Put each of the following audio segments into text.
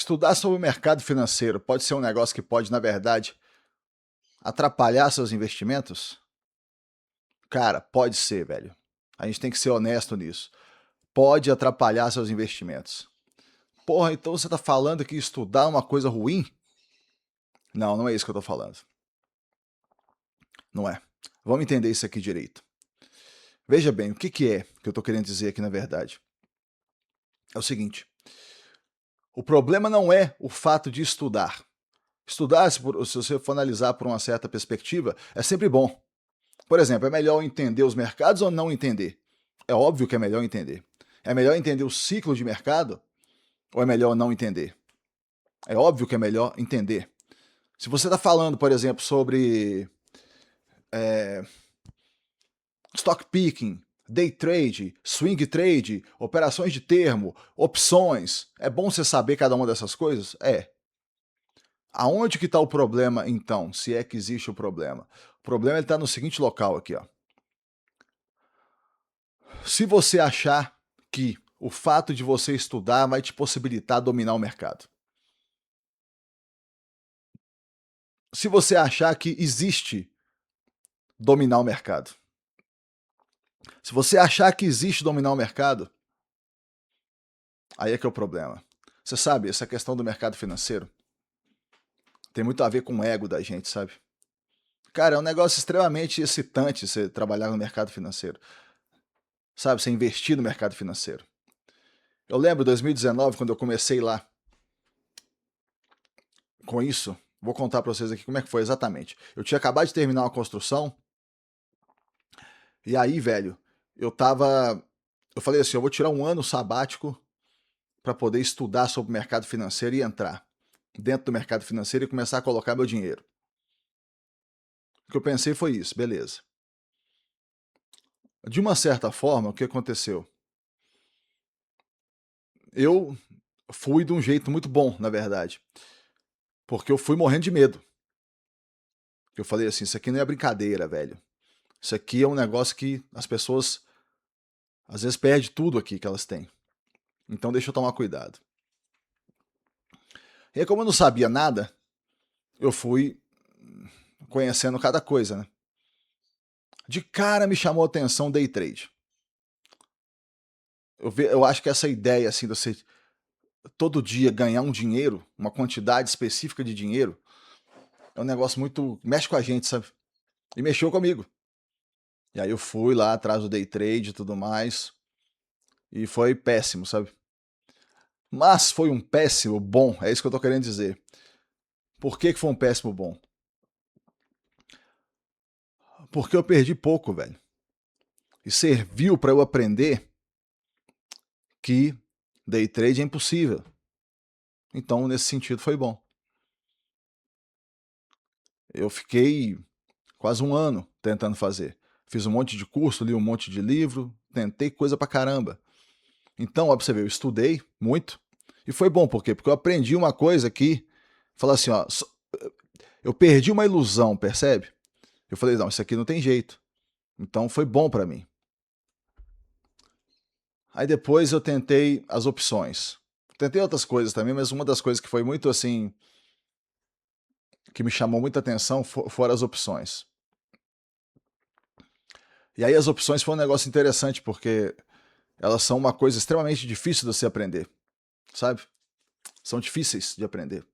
Estudar sobre o mercado financeiro pode ser um negócio que pode, na verdade, atrapalhar seus investimentos? Cara, pode ser, velho. A gente tem que ser honesto nisso. Pode atrapalhar seus investimentos. Porra, então você tá falando que estudar é uma coisa ruim? Não, não é isso que eu tô falando. Não é. Vamos entender isso aqui direito. Veja bem, o que é que eu tô querendo dizer aqui na verdade? É o seguinte: o problema não é o fato de estudar. Estudar, se você for analisar por uma certa perspectiva, é sempre bom. Por exemplo, é melhor entender os mercados ou não entender? É óbvio que é melhor entender. É melhor entender o ciclo de mercado ou é melhor não entender? É óbvio que é melhor entender. Se você está falando, por exemplo, sobre stock picking, day trade, swing trade, operações de termo, opções, é bom você saber cada uma dessas coisas? É. Aonde que está o problema, então, se é que existe o problema? O problema está no seguinte local aqui, ó. Se você achar que o fato de você estudar vai te possibilitar dominar o mercado. Se você achar que existe dominar o mercado. Se você achar que existe dominar o mercado, aí é que é o problema. Você sabe, essa questão do mercado financeiro tem muito a ver com o ego da gente, sabe? Cara, é um negócio extremamente excitante você trabalhar no mercado financeiro. Sabe, você investir no mercado financeiro. Eu lembro 2019, quando eu comecei lá com isso, vou contar pra vocês aqui como é que foi exatamente. Eu tinha acabado de terminar uma construção, e aí, velho, eu tava. Eu falei assim: eu vou tirar um ano sabático para poder estudar sobre o mercado financeiro e entrar dentro do mercado financeiro e começar a colocar meu dinheiro. O que eu pensei foi isso, beleza. De uma certa forma, o que aconteceu? Eu fui de um jeito muito bom, na verdade, porque eu fui morrendo de medo. Eu falei assim: isso aqui não é brincadeira, velho. Isso aqui é um negócio que as pessoas às vezes perdem tudo aqui que elas têm. Então deixa eu tomar cuidado. E aí, como eu não sabia nada, eu fui conhecendo cada coisa, né? De cara me chamou a atenção day trade. Eu acho que essa ideia assim, de você todo dia ganhar um dinheiro, uma quantidade específica de dinheiro, é um negócio muito. Mexe com a gente, sabe? E mexeu comigo. E aí eu fui lá atrás do day trade e tudo mais. E foi péssimo, sabe? Mas foi um péssimo bom, é isso que eu tô querendo dizer. Por que foi um péssimo bom? Porque eu perdi pouco, velho. E serviu para eu aprender que day trade é impossível. Então, nesse sentido, foi bom. Eu fiquei quase um ano tentando fazer. Fiz um monte de curso, li um monte de livro, tentei coisa pra caramba. Então, ó, pra você ver, eu estudei muito. E foi bom, por quê? Porque eu aprendi uma coisa que, falar assim, ó, eu perdi uma ilusão, percebe? Eu falei, não, isso aqui não tem jeito. Então foi bom pra mim. Aí depois eu tentei as opções. Tentei outras coisas também, mas uma das coisas que foi muito assim, que me chamou muita atenção foram as opções. E aí as opções foi um negócio interessante, porque elas são uma coisa extremamente difícil de você aprender, sabe? São difíceis de aprender.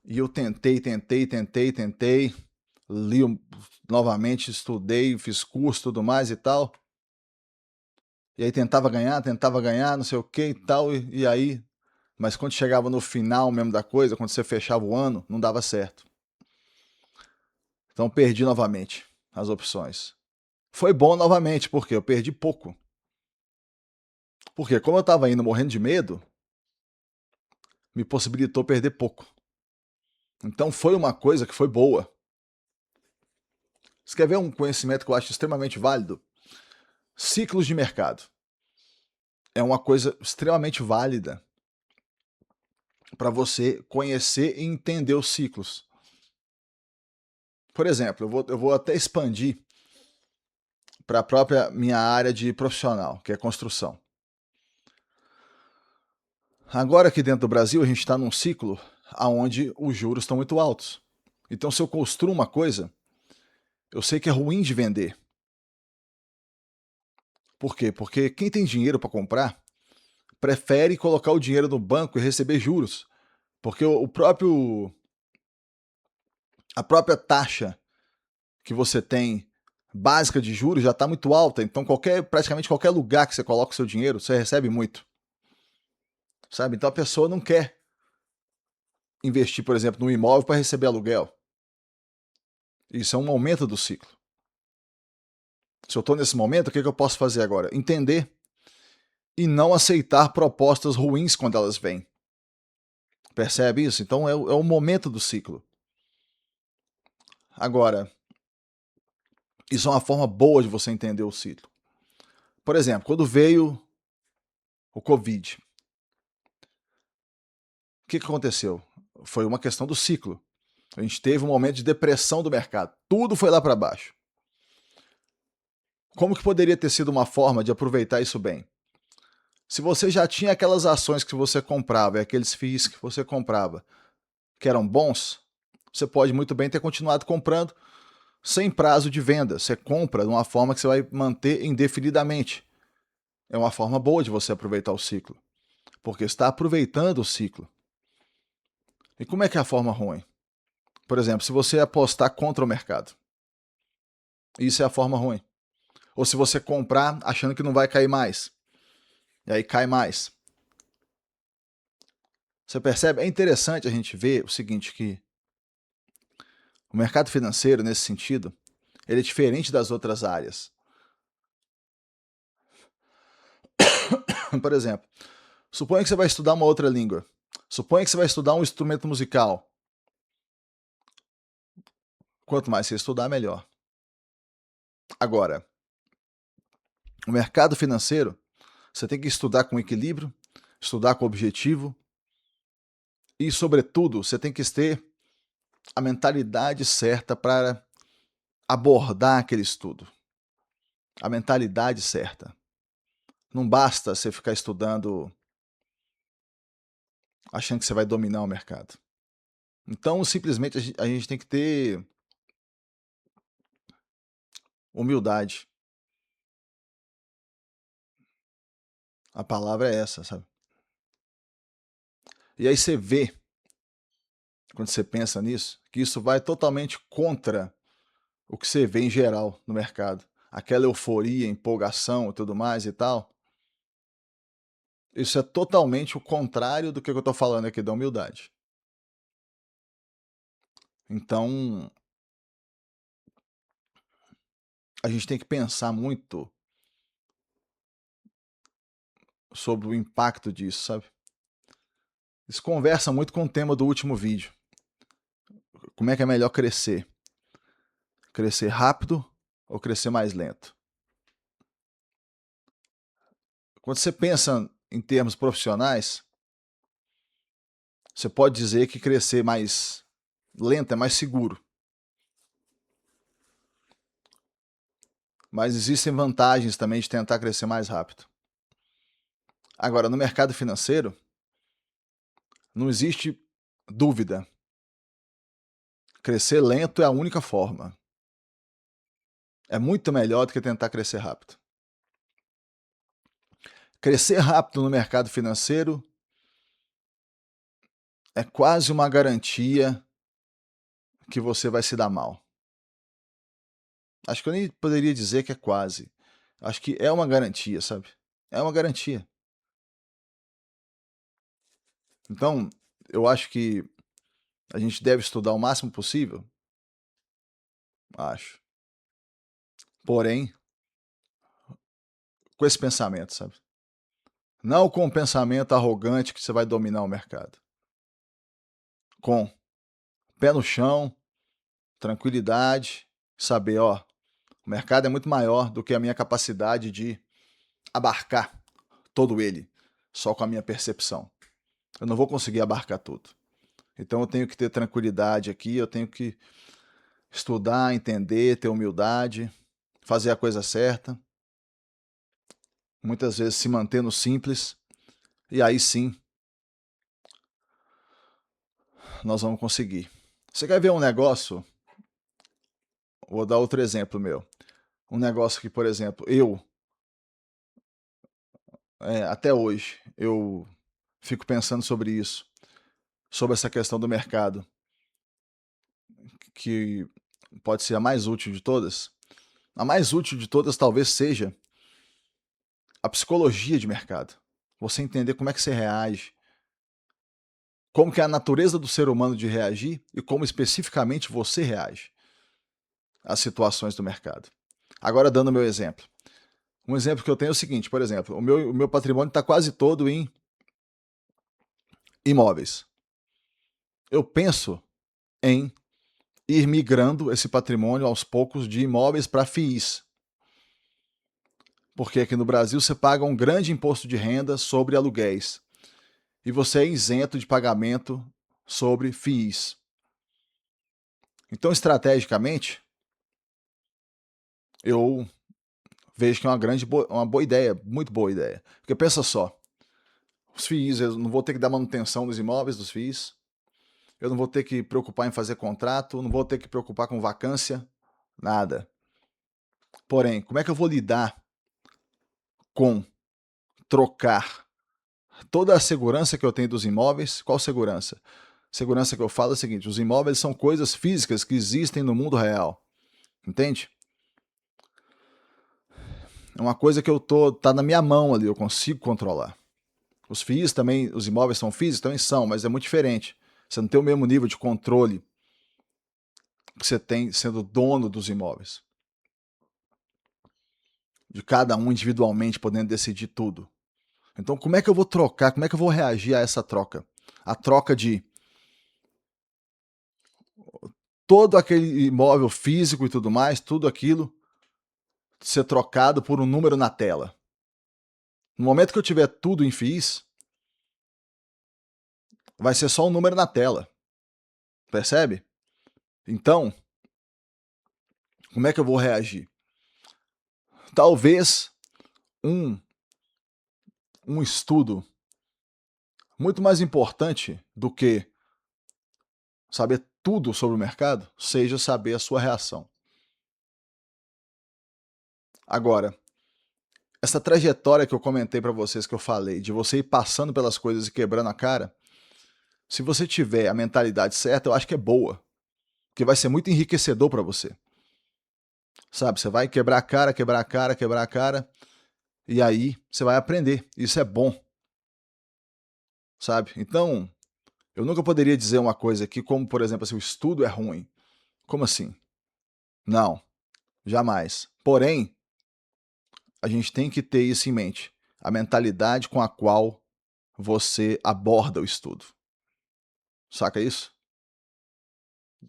E eu tentei, li novamente, estudei, fiz curso, tudo mais e tal. E aí tentava ganhar, não sei o que e tal, e aí... Mas quando chegava no final mesmo da coisa, quando você fechava o ano, não dava certo. Então perdi novamente as opções. Foi bom novamente, porque eu perdi pouco. Porque como eu estava indo morrendo de medo, me possibilitou perder pouco. Então foi uma coisa que foi boa. Você quer ver um conhecimento que eu acho extremamente válido? Ciclos de mercado. É uma coisa extremamente válida para você conhecer e entender os ciclos. Por exemplo, eu vou até expandir para a própria minha área de profissional, que é construção. Agora aqui dentro do Brasil a gente está num ciclo onde os juros estão muito altos. Então se eu construo uma coisa, eu sei que é ruim de vender. Por quê? Porque quem tem dinheiro para comprar prefere colocar o dinheiro no banco e receber juros. Porque a própria taxa que você tem básica de juros já está muito alta. Então praticamente qualquer lugar que você coloca o seu dinheiro, você recebe muito. Sabe? Então a pessoa não quer investir, por exemplo, num imóvel para receber aluguel. Isso é um aumento do ciclo. Se eu estou nesse momento, o que eu posso fazer agora? Entender e não aceitar propostas ruins quando elas vêm. Percebe isso? Então é o momento do ciclo. Agora, isso é uma forma boa de você entender o ciclo. Por exemplo, quando veio o Covid, o que aconteceu? Foi uma questão do ciclo. A gente teve um momento de depressão do mercado. Tudo foi lá para baixo. Como que poderia ter sido uma forma de aproveitar isso bem? Se você já tinha aquelas ações que você comprava e aqueles FIIs que você comprava que eram bons, você pode muito bem ter continuado comprando sem prazo de venda. Você compra de uma forma que você vai manter indefinidamente. É uma forma boa de você aproveitar o ciclo, porque está aproveitando o ciclo. E como é que é a forma ruim? Por exemplo, se você apostar contra o mercado, isso é a forma ruim. Ou se você comprar achando que não vai cair mais, e aí cai mais. Você percebe? É interessante a gente ver o seguinte, que o mercado financeiro, nesse sentido, ele é diferente das outras áreas. Por exemplo, suponha que você vai estudar uma outra língua. Suponha que você vai estudar um instrumento musical. Quanto mais você estudar, melhor. Agora, o mercado financeiro, você tem que estudar com equilíbrio, estudar com objetivo e, sobretudo, você tem que ter a mentalidade certa para abordar aquele estudo. A mentalidade certa. Não basta você ficar estudando achando que você vai dominar o mercado. Então, simplesmente, a gente tem que ter humildade. A palavra é essa, sabe? E aí você vê, quando você pensa nisso, que isso vai totalmente contra o que você vê em geral no mercado. Aquela euforia, empolgação e tudo mais e tal. Isso é totalmente o contrário do que eu estou falando aqui da humildade. Então, a gente tem que pensar muito sobre o impacto disso, sabe? Isso conversa muito com o tema do último vídeo. Como é que é melhor crescer? Crescer rápido ou crescer mais lento? Quando você pensa em termos profissionais, você pode dizer que crescer mais lento é mais seguro. Mas existem vantagens também de tentar crescer mais rápido. Agora, no mercado financeiro, não existe dúvida. Crescer lento é a única forma. É muito melhor do que tentar crescer rápido. Crescer rápido no mercado financeiro é quase uma garantia que você vai se dar mal. Acho que eu nem poderia dizer que é quase. Acho que é uma garantia, sabe? É uma garantia. Então, eu acho que a gente deve estudar o máximo possível. Acho. Porém, com esse pensamento, sabe? Não com o pensamento arrogante que você vai dominar o mercado. Com pé no chão, tranquilidade, saber, ó, o mercado é muito maior do que a minha capacidade de abarcar todo ele, só com a minha percepção. Eu não vou conseguir abarcar tudo. Então eu tenho que ter tranquilidade aqui, eu tenho que estudar, entender, ter humildade, fazer a coisa certa. Muitas vezes se manter no simples, e aí sim nós vamos conseguir. Você quer ver um negócio? Vou dar outro exemplo meu. Um negócio que, por exemplo, até hoje, eu fico pensando sobre isso, sobre essa questão do mercado, que pode ser a mais útil de todas. A mais útil de todas talvez seja a psicologia de mercado. Você entender como é que você reage, como que é a natureza do ser humano de reagir e como especificamente você reage às situações do mercado. Agora, dando meu exemplo. Um exemplo que eu tenho é o seguinte, por exemplo, o meu patrimônio está quase todo em imóveis. Eu penso em ir migrando esse patrimônio aos poucos de imóveis para FIIs. Porque aqui no Brasil você paga um grande imposto de renda sobre aluguéis. E você é isento de pagamento sobre FIIs. Então, estrategicamente, eu vejo que é uma boa ideia, muito boa ideia. Porque pensa só, os FIIs, eu não vou ter que dar manutenção dos imóveis dos FIIs, eu não vou ter que preocupar em fazer contrato, não vou ter que preocupar com vacância, nada. Porém, como é que eu vou lidar com trocar toda a segurança que eu tenho dos imóveis? Qual segurança? Segurança que eu falo é o seguinte: os imóveis são coisas físicas que existem no mundo real. Entende? É uma coisa que tá na minha mão ali, eu consigo controlar. Os FIIs também, os imóveis são físicos? Também são, mas é muito diferente. Você não tem o mesmo nível de controle que você tem sendo dono dos imóveis. De cada um individualmente podendo decidir tudo. Então, como é que eu vou trocar? Como é que eu vou reagir a essa troca? A troca de todo aquele imóvel físico e tudo mais, tudo aquilo ser trocado por um número na tela. No momento que eu tiver tudo em FIIs, vai ser só um número na tela. Percebe? Então, como é que eu vou reagir? Talvez um estudo muito mais importante do que saber tudo sobre o mercado seja saber a sua reação. Agora, essa trajetória que eu comentei para vocês, que eu falei, de você ir passando pelas coisas e quebrando a cara, se você tiver a mentalidade certa, eu acho que é boa, porque vai ser muito enriquecedor para você. Sabe, você vai quebrar a cara, quebrar a cara, quebrar a cara, e aí você vai aprender. Isso é bom. Sabe? Então, eu nunca poderia dizer uma coisa aqui como, por exemplo, assim, o estudo é ruim. Como assim? Não, jamais. Porém, a gente tem que ter isso em mente. A mentalidade com a qual você aborda o estudo. Saca isso?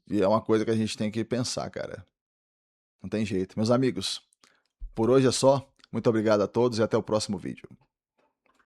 E é uma coisa que a gente tem que pensar, cara. Não tem jeito. Meus amigos, por hoje é só. Muito obrigado a todos e até o próximo vídeo.